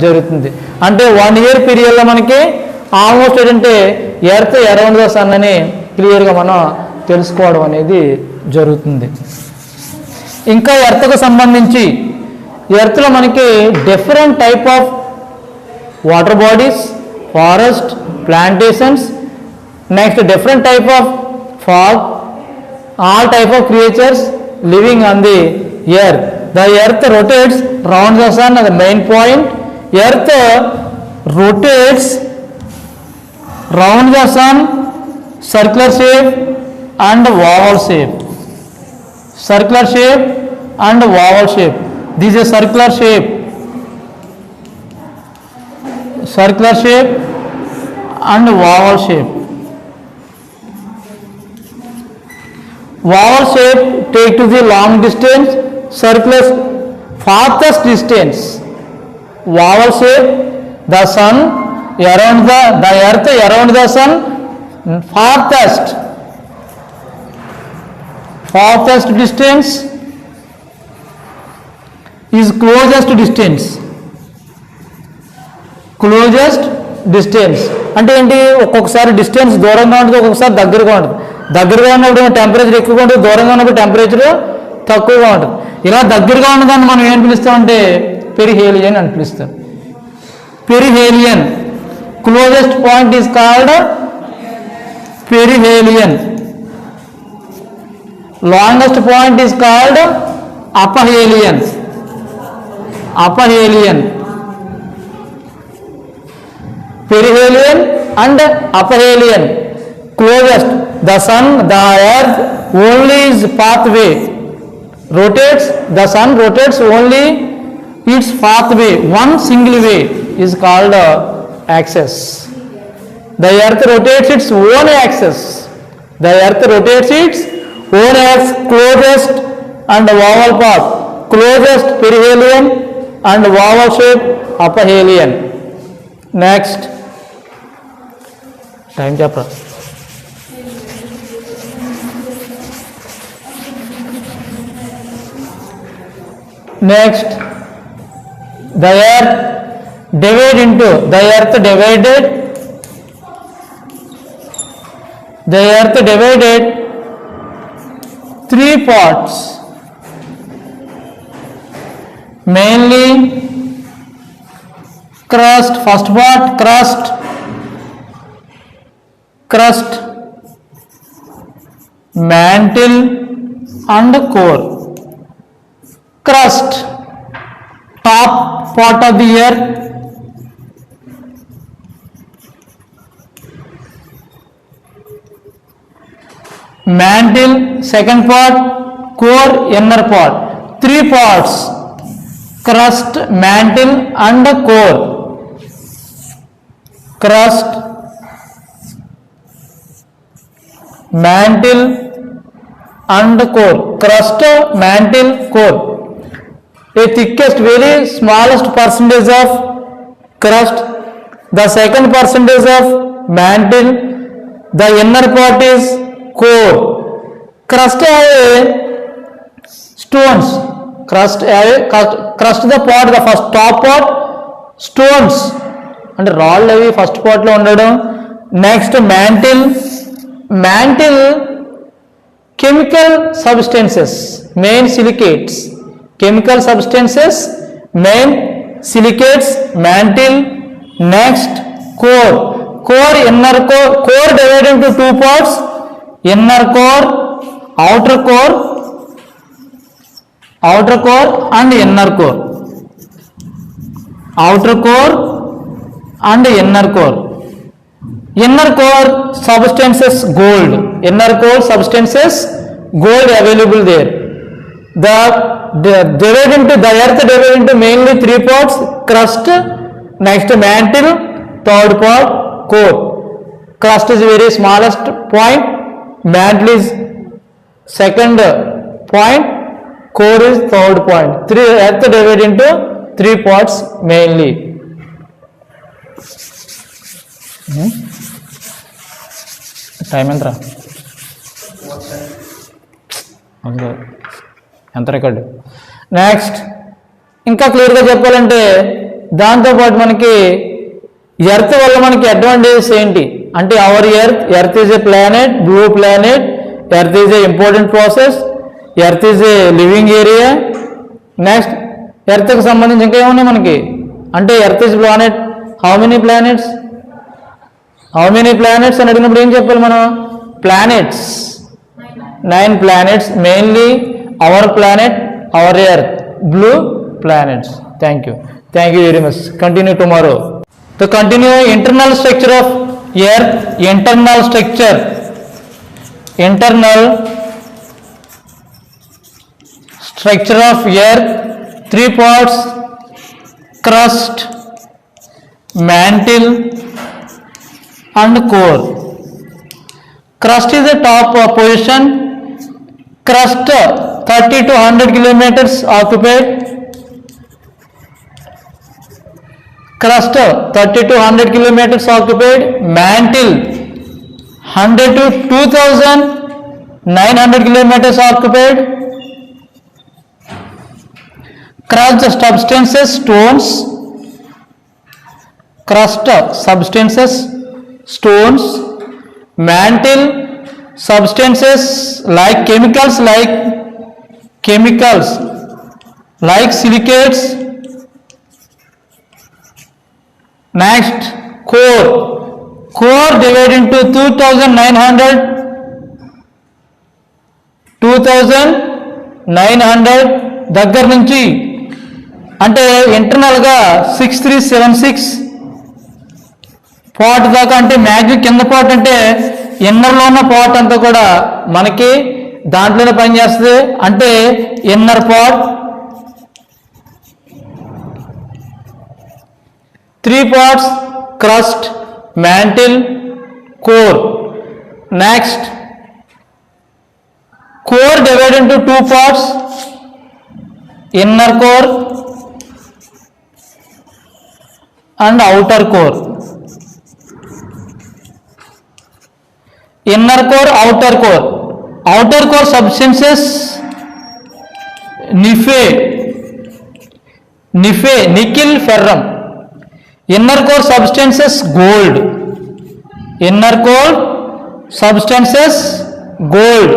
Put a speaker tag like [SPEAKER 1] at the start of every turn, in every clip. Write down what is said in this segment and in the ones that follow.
[SPEAKER 1] జరుగుతుంది. అంటే 1 ఇయర్ పీరియడ్లో మనకి ఆల్మోస్ట్ ఏంటంటే ఎర్త్ అరౌండ్ ద సన్ అని క్లియర్గా మనం తెలుసుకోవడం అనేది జరుగుతుంది. ఇంకా ఎర్త్కు సంబంధించి ఎర్త్లో మనకి different type of water bodies, forest, plantations, next different type of fog, all type of creatures living on the earth. The earth rotates round the sun at the main point. Earth rotates round the sun circular shape and oval shape. Circular shape and oval shape. This is a circular shape. Circular shape and oval shape. Oval shape take to the long distance, circular farthest distance. Oval shape, the sun around the earth around the sun farthest distance is closest distance. Closest distance అంటే ఏంటి? ఒక్కొక్కసారి distance దూరంగా ఉంటుంది, ఒక్కొక్కసారి దగ్గరగా ఉంటుంది. దగ్గరగా ఉన్నప్పుడు టెంపరేచర్ ఎక్కువగా ఉంటుంది, దూరంగా ఉన్నప్పుడు టెంపరేచర్ తక్కువగా ఉంటుంది. ఇలా దగ్గరగా ఉన్నదాన్ని మనం ఏం పిలుస్తామంటే పెరిహేలియన్ అని పిలుస్తాం. Perihelion closest point is called perihelion. Longest point is called aphelion. Aphelion, perihelion and aphelion. Closest, the sun, the earth only is pathway rotates, the sun rotates only its pathway, one single way is called axis. The earth rotates its own axis. The earth rotates its own axis. Closest and oval path, closest perihelion and oval shape aphelion. Next time chapter. Next, the earth divided into the earth divided 3 parts, mainly crust. First part crust, mantle and core. Crust, top part of the earth, mantle second part, core inner part. 3 parts, crust, mantle and core. Crust, mantle and core. Crust, mantle, core. A thickest, very smallest percentage of crust, the second percentage of mantle, the inner part is core. Crust stones. Crust the part, the first top part stones అంటే రాళ్ళు అవి first పార్ట్లో ఉండడం. Next mantle chemical substances, main silicates, chemical substances, main silicates, mantle. Next core inner core divided into 2 parts, inner core, outer core and inner core. Outer core and inner core. Inner core substances gold. Inner core substances gold available there. The earth divided into mainly 3 parts: crust, next mantle, third part core. Crust is very smallest point, mantle is second point, core is third point. Earth divided into 3 parts mainly. Time ఎంతరా? ఎంత record? Next ఇంకా క్లియర్గా చెప్పాలంటే దాంతోపాటు మనకి earth వల్ల మనకి advantages ఏంటి అంటే our earth is a planet, blue planet, earth is a important process, earth is a living area. Next ఎర్త్కి సంబంధించి ఇంకా ఏమున్నాయి మనకి అంటే earth is planet, how many planets అని అడిగినప్పుడు ఏం చెప్పాలి మనం? Planets, 9 planets, mainly our planet, our earth, blue planets. Thank you very much. Continue tomorrow. To continue internal structure of earth, internal structure of earth, 3 parts: crust, mantle and core. Crust is the top position. Crust 30 to 100 kilometers occupied. Crust 30 to 100 kilometers occupied. Mantle 100 to 2900 kilometers occupied. Crust substances, stones. Crust substances, stones. Mantle substances like chemicals like silicates. Next, core divided into 2900 దగ్గర నుంచి అంటే ఇంటర్నల్గా 6376 part దాకా అంటే maximum కింద part అంటే ఇన్నర్లో ఉన్న part అంతా కూడా మనకి దాంట్లోనే పనిచేస్తుంది అంటే inner part. 3 parts: crust, mantle, core. Next, core divided into 2 parts: inner core and outer core. Inner core, outer core. Outer core substances: nickel, ferrum. Inner core substances: gold.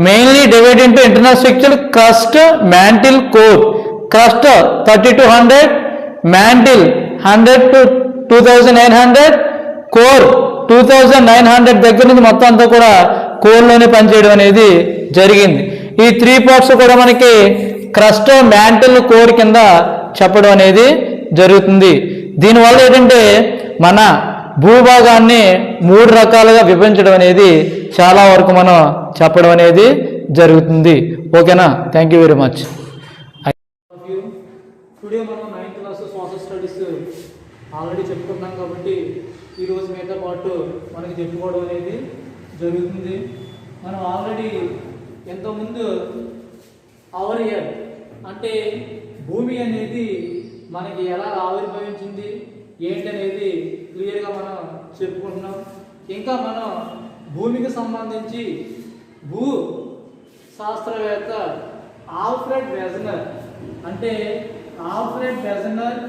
[SPEAKER 1] Mainly divided into internal structure: crust, mantle, core. Crust 30 to 100, mantle 100 to 2900, core 2900 దగ్గర నుంచి మొత్తం అంతా కూడా కోర్లోనే పనిచేయడం అనేది జరిగింది. ఈ 3 parts కూడా మనకి క్రస్ట్, మ్యాంటిల్, కోర్ కింద చెప్పడం అనేది జరుగుతుంది. దీనివల్ల ఏంటంటే మన భూభాగాన్ని 3 రకాలుగా విభజించడం అనేది చాలా వరకు మనం చెప్పడం అనేది జరుగుతుంది. ఓకేనా? Thank you very much. Today మనం 9th class social studies already చెప్పుకున్నాం కాబట్టి ఈరోజు మిగతా పాటు మనకి చెప్పుకోవడం అనేది జరుగుతుంది. మనం ఆల్రెడీ ఎంతోముందు అవర్ ఎర్త్ అంటే భూమి అనేది మనకి ఎలా ఆవిర్భవించింది ఏంటనేది క్లియర్గా మనం చెప్పుకుంటున్నాం. ఇంకా మనం భూమికి సంబంధించి భూ శాస్త్రవేత్త ఆల్ఫ్రెడ్ వెజనర్ అంటే ఆల్ఫ్రెడ్ వెజనర్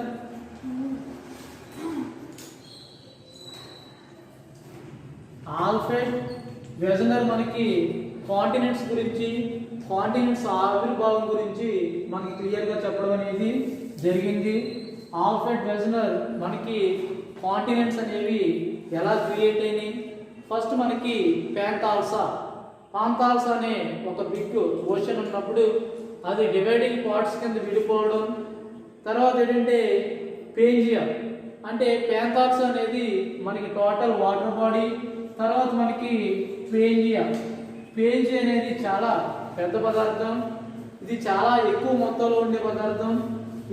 [SPEAKER 1] మనకి కాంటినెంట్స్ గురించి, కాంటినెంట్స్ ఆవిర్భావం గురించి మనకి క్లియర్గా చెప్పడం అనేది జరిగింది. ఆల్ఫ్రెడ్ వెజనర్ మనకి కాంటినెంట్స్ అనేవి ఎలా క్రియేట్ అయినాయి, ఫస్ట్ మనకి పాంతాల్సా అనే ఒక బిగ్ ఓషన్ ఉన్నప్పుడు అది డివైడింగ్ పార్ట్స్ కింద విడిపోవడం, తర్వాత ఏంటంటే పేంజియా అంటే పాంతాల్సా అనేది మనకి టోటల్ వాటర్ బాడీ, తర్వాత మనకి పేంజియా అనేది చాలా పెద్ద పదార్థం, ఇది చాలా ఎక్కువ మొత్తంలో ఉండే పదార్థం.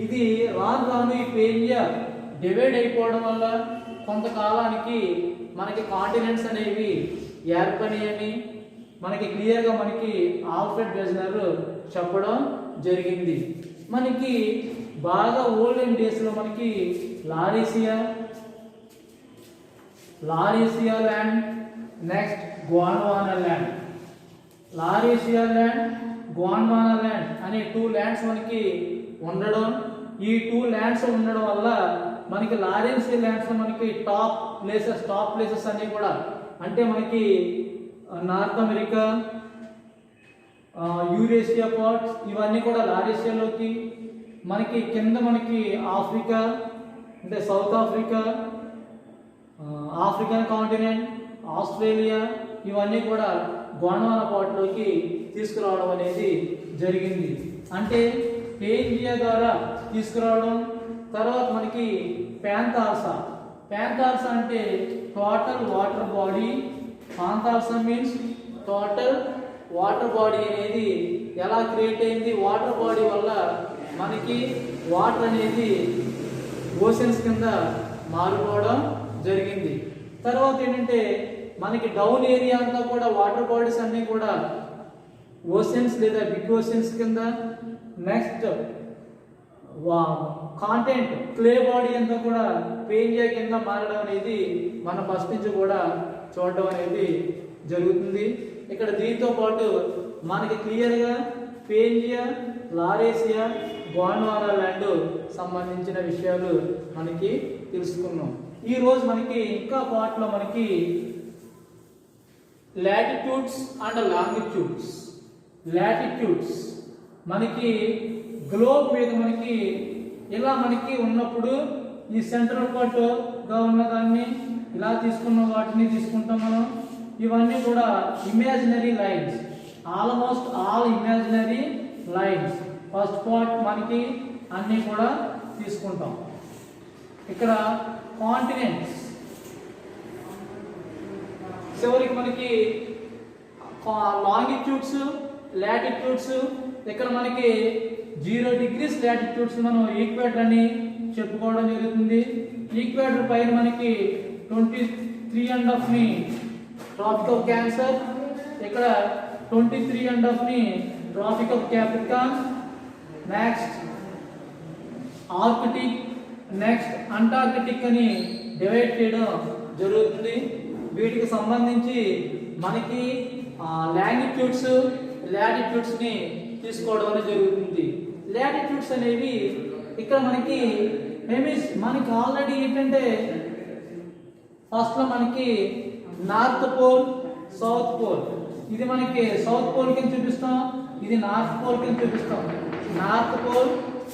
[SPEAKER 1] ఇది రాను ఈ పేంజియా డివైడ్ అయిపోవడం వల్ల కొంతకాలానికి మనకి కాంటినెంట్స్ అనేవి ఏర్పడియని మనకి క్లియర్గా మనకి ఆల్ఫ్రెడ్ వెజనర్ చెప్పడం జరిగింది. మనకి బాగా ఓల్డెన్ డేస్లో మనకి Laurasia land, next Gondwana land. Laurasia land, Gondwana land అనే 2 ల్యాండ్స్ మనకి ఉండడం, ఈ 2 ల్యాండ్స్ ఉండడం వల్ల మనకి లారెన్సీ ల్యాండ్స్ మనకి టాప్ ప్లేసెస్ అన్ని కూడా అంటే మనకి నార్త్ అమెరికా, యూరేషియా పార్ట్స్ ఇవన్నీ కూడా లారేషియాలోకి, మనకి కింద మనకి ఆఫ్రికా అంటే south Africa, African continent, Australia ఇవన్నీ కూడా గోండ్వానా పార్ట్లోకి తీసుకురావడం అనేది జరిగింది. అంటే పేంజియా ద్వారా తీసుకురావడం. తర్వాత మనకి ప్యాంతాల్సా అంటే total water body. Panthalassa means total water body అనేది ఎలా క్రియేట్ అయింది, వాటర్ బాడీ వల్ల మనకి వాటర్ అనేది ఓషన్స్ కింద మారిపోవడం జరిగింది. తర్వాత ఏంటంటే మనకి డౌన్ ఏరియా అంతా కూడా వాటర్ బాడీస్ అన్నీ కూడా ఓషన్స్ లేదా బిగ్ ఓషన్స్ కింద. నెక్స్ట్ కాంటెంట్ క్లే బాడీ అంతా కూడా పేంజియా కింద మారడం అనేది మన ఫస్ట్ నుంచి కూడా చూడడం అనేది జరుగుతుంది. ఇక్కడ దీంతో పాటు మనకి క్లియర్గా పేంజియా, లారేషియా, గోండ్వానా ల్యాండ్ సంబంధించిన విషయాలు మనకి తెలుసుకున్నాం. ఈరోజు మనకి ఇంకా పార్ట్లో మనకి లాటిట్యూడ్స్ అండ్ లాంగిట్యూడ్స్. లాటిట్యూడ్స్ మనకి గ్లోబ్ మీద మనకి ఇలా మనకి ఉన్నప్పుడు ఈ సెంట్రల్ పార్ట్గా ఉన్నదాన్ని ఇలా తీసుకున్న వాటిని తీసుకుంటాం మనం. ఇవన్నీ కూడా imaginary lines, almost all imaginary lines. First part మనకి అన్నీ కూడా తీసుకుంటాం. ఇక్కడ కాంటినెంట్స్ చివరికి మనకి లాంగిట్యూడ్స్, లాటిట్యూడ్స్. ఇక్కడ మనకి 0 degrees లాటిట్యూడ్స్ మనం ఈక్వేటర్ అని చెప్పుకోవడం జరుగుతుంది. ఈక్వేటర్ పైన మనకి 23.5 ని ట్రాపిక్ ఆఫ్ క్యాన్సర్, ఇక్కడ 23.5 ని tropic of Capricorn, next Arctic, next Antarctic అని డివైడ్ చేయడం జరుగుతుంది. వీటికి సంబంధించి మనకి లాంగిట్యూడ్స్, లాటిట్యూడ్స్ ని తీసుకోవడం అనేది జరుగుతుంది. లాటిట్యూడ్స్ అనేవి ఇక్కడ మనకి మనకి ఆల్రెడీ ఏంటంటే ఫస్ట్ లో మనకి నార్త్ పోల్, సౌత్ పోల్. ఇది మనకి సౌత్ పోల్ కింద చూపిస్తాం, ఇది నార్త్ పోల్ కింద చూపిస్తాం. North pole,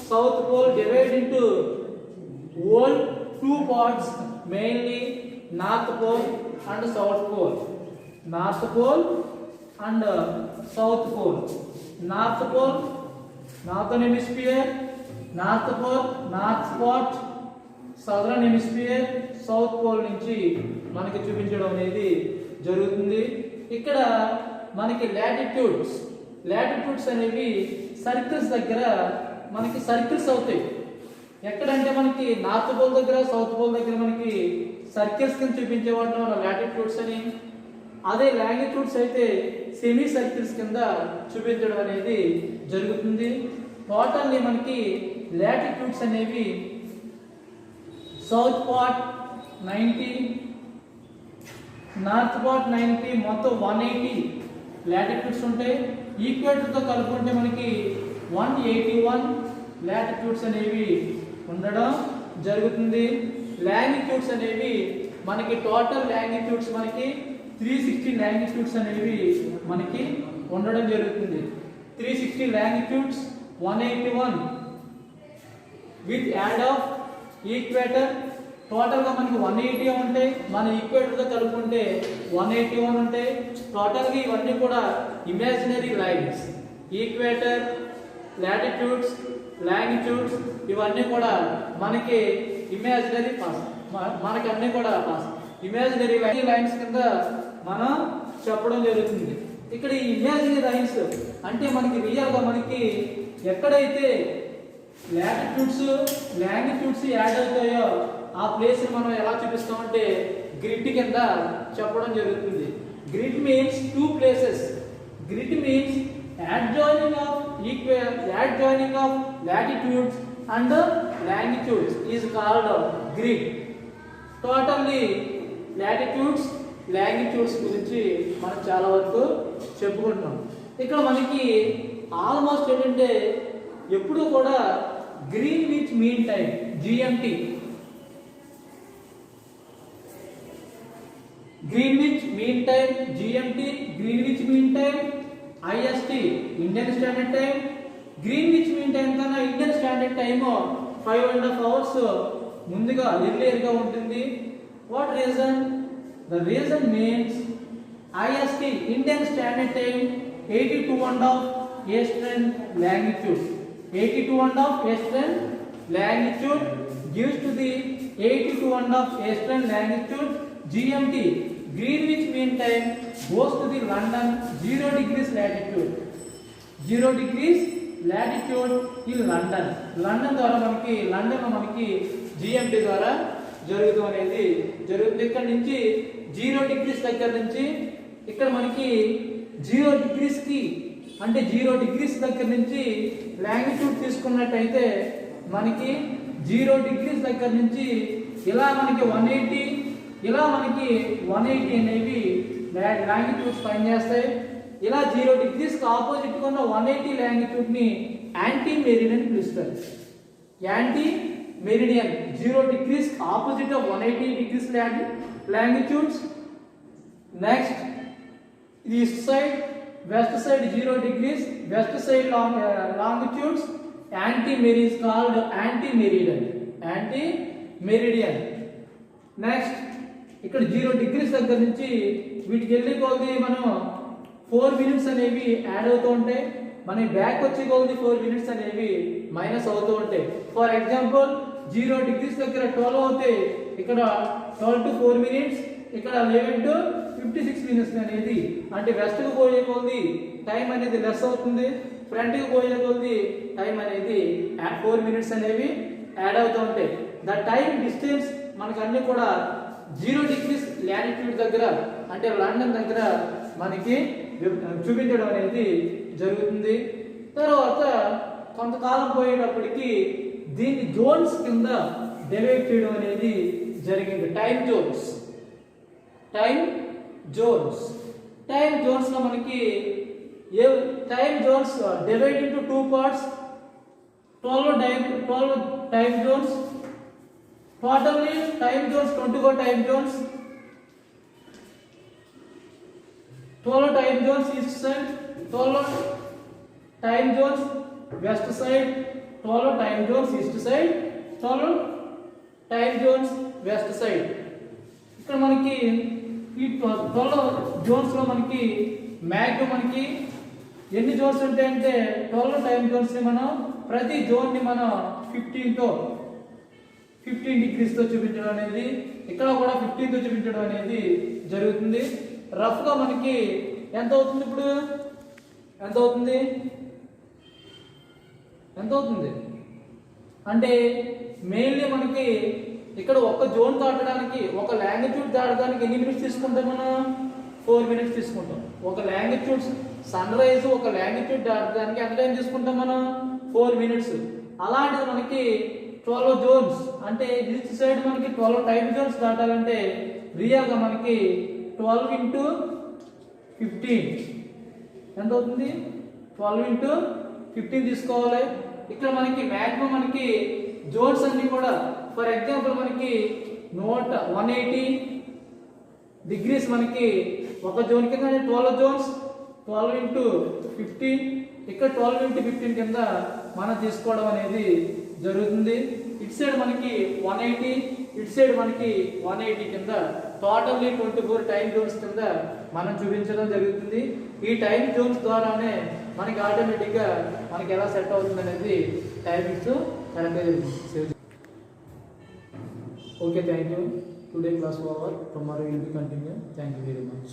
[SPEAKER 1] south pole divide into old 2 parts, mainly north pole and south pole. North pole and south pole. North pole northern hemisphere, north pole north spot, southern hemisphere, south pole నుంచి మనకి చూపించడం అనేది జరుగుతుంది. ఇక్కడ మనకి latitudes అనేవి circles దగ్గర మనకి సర్కిల్స్ అవుతాయి. ఎక్కడంటే మనకి నార్త్ పోల్ దగ్గర, సౌత్ పోల్ దగ్గర మనకి సర్కిల్స్ కింద చూపించే వాటిలో మన లాటిట్యూడ్స్ అని. అదే లాంగిట్యూడ్స్ అయితే సెమీ సర్కిల్స్ కింద చూపించడం అనేది జరుగుతుంది. టోటల్లీ మనకి లాటిట్యూడ్స్ అనేవి సౌత్ పార్ట్ 90, నార్త్ పార్ట్ 90, మొత్తం 180 లాటిట్యూడ్స్ ఉంటాయి. ఈక్వేటర్తో కలుపుకుంటే మనకి 181 లాటిట్యూడ్స్ అనేవి ఉండడం జరుగుతుంది. లాంగిట్యూడ్స్ అనేవి మనకి టోటల్ లాంగిట్యూడ్స్ మనకి 360 లాంగిట్యూడ్స్ అనేవి మనకి ఉండడం జరుగుతుంది. 360 longitudes, 181 with add of equator. టోటల్గా మనకి 180 ఉంటాయి. మన ఈక్వేటర్తో కలుపుకుంటే 181 ఉంటాయి. టోటల్గా ఇవన్నీ కూడా imaginary lines. Equator, latitudes, longitudes ఇవన్నీ కూడా మనకి ఇమాజినరీ మనకి అన్నీ కూడా ఇమాజినరీ లైన్స్ కింద మనం చెప్పడం జరుగుతుంది. ఇక్కడ ఈ ఇమాజినరీ లైన్స్ అంటే మనకి రియల్గా మనకి ఎక్కడైతే లాటిట్యూడ్స్, లాంగిట్యూడ్స్ యాడ్ అవుతాయో ఆ ప్లేస్ మనం ఎలా చూపిస్తామంటే గ్రిడ్ కింద చెప్పడం జరుగుతుంది. Grid means 2 places. Grid means adjoining of latitudes and longitudes is called grid. Totally latitudes, longitudes గురించి మనం చాలా వరకు చెప్పుకుంటున్నాం. ఇక్కడ మనకి ఆల్మోస్ట్ ఏంటంటే ఎప్పుడు కూడా Greenwich mean time GMT. Greenwich mean time GMT, Greenwich mean time IST Indian standard time. Greenwich mean time కన్నా ఇండియన్ స్టాండర్డ్ టైం 5.5 hours ముందుగా ఎర్లియర్ గా ఉంటుంది. What reason? The reason means IST Indian standard time 82.5 eastern longitude. 82.5 eastern longitude gives to the 82.5 eastern longitude GMT. Greenwich Mean Time goes to the London 0 degrees latitude. 0 degrees latitude in London. London ద్వారా మనకి London లో మనకి GMT ద్వారా జరుగుతుంది అనేది జరుగుతుంది. ఇక్కడ నుంచి 0 degrees దగ్గర నుంచి ఇక్కడ మనకి 0 degrees కి అంటే 0 degrees దగ్గర నుంచి లాంగిట్యూడ్ తీసుకున్నట్టయితే మనకి 0 degrees దగ్గర నుంచి ఇలా మనకి 180 ఇలా మనకి 180 అనేవి లాంగిట్యూడ్స్ పనిచేస్తాయి. ఇలా 0 degrees కి ఆపోజిట్ గా ఉన్న 180 లాంగిట్యూడ్ ని యాంటీ మెరిడియన్ పిలుస్తారు. Anti meridian 0 degrees opposite of 180 degrees longitudes. Next east side west side 0 degrees, west side longitudes anti-meridian is called anti-meridian. Anti-meridian. Next ఇక్కడ 0 degrees దగ్గర నుంచి వీటికి వెళ్ళే కొలది మనం 4 minutes అనేవి యాడ్ అవుతూ ఉంటాయి. మన బ్యాక్ వచ్చే కొలది 4 minutes అనేవి మైనస్ అవుతూ ఉంటాయి. ఫర్ ఎగ్జాంపుల్ 0 degrees దగ్గర 12 అవుతే ఇక్కడ 12 to 4 minutes, ఇక్కడ 11 to 56 minutes అనేది అంటే వెస్ట్ కు పోయే కొలది టైం అనేది లెస్ అవుతుంది, ఫ్రంట్ కు పోయే కొలది టైం అనేది 4 minutes అనేవి యాడ్ అవుతూ ఉంటాయి. ద టైం డిస్టెన్స్ మనకి అన్ని కూడా 0 degrees లాటిట్యూడ్ దగ్గర అంటే లండన్ దగ్గర మనకి చూపించడం అనేది జరుగుతుంది. తర్వాత కొంతకాలం పోయేటప్పటికి దీన్ని జోన్స్ కింద డివైడ్ చేయడం అనేది జరిగింది. టైం జోన్స్ లో మనకి time Jones divide into 2 parts. 12 time Jones. Totally time Jones 24 time Jones. 12 time Jones east side, 12 time Jones west side, 12 time Jones east side, 12 time Jones west side. ఇక్కడ మనకి ఈ 12 Jones లో మనకి maximum మనకి ఎన్ని Jones ఉంటాయంటే 12 time Jones ని మనం ప్రతి జోన్ ని మనం 15 degrees తో చూపించడం అనేది, ఇక్కడ కూడా 15 తో చూపించడం అనేది జరుగుతుంది. రఫ్ గా మనకి ఎంత అవుతుంది? ఇప్పుడు ఎంత అవుతుంది అంటే మెయిన్లీ మనకి ఇక్కడ ఒక జోన్ దాటడానికి ఒక లాంగిట్యూడ్ దాటడానికి ఎన్ని మినిట్స్ తీసుకుంటాం? మనం 4 minutes తీసుకుంటాం. ఒక లాంగిట్యూడ్ సన్ రైజ్ ఒక లాంగిట్యూడ్ దాటడానికి ఎంత టైం తీసుకుంటాం మనం? 4 minutes. అలాంటిది మనకి 12 జోన్స్ అంటే ఈస్ట్ సైడ్ మనకి 12 టైం జోన్స్ దాటాలంటే రియల్ గా మనకి 12 into 15 ఎంత అవుతుంది? 12 into 15 తీసుకోవాలి. ఇక్కడ మనకి మ్యాక్సిమం మనకి జోన్స్ అన్ని కూడా ఫర్ ఎగ్జాంపుల్ మనకి 180 degrees మనకి ఒక జోన్ కింద 12 జోన్స్, 12 into 15 ఇక్కడ 12 into 15 కింద మనం తీసుకోవడం అనేది జరుగుతుంది. ఇటు సైడ్ మనకి 180, ఇటు సైడ్ మనకి 180 కింద టోటల్లీ 24 టైం జోన్స్ కింద మనం చూపించడం జరుగుతుంది. ఈ టైం జోన్స్ ద్వారానే మనకి ఆటోమేటిక్ గా మనకి ఎలా సెట్ అవుతుంది అనేది టైమింగ్స్ కరెక్ట్గా. Okay, thank you. Today class over. Tomorrow we will be continue. Thank you very much.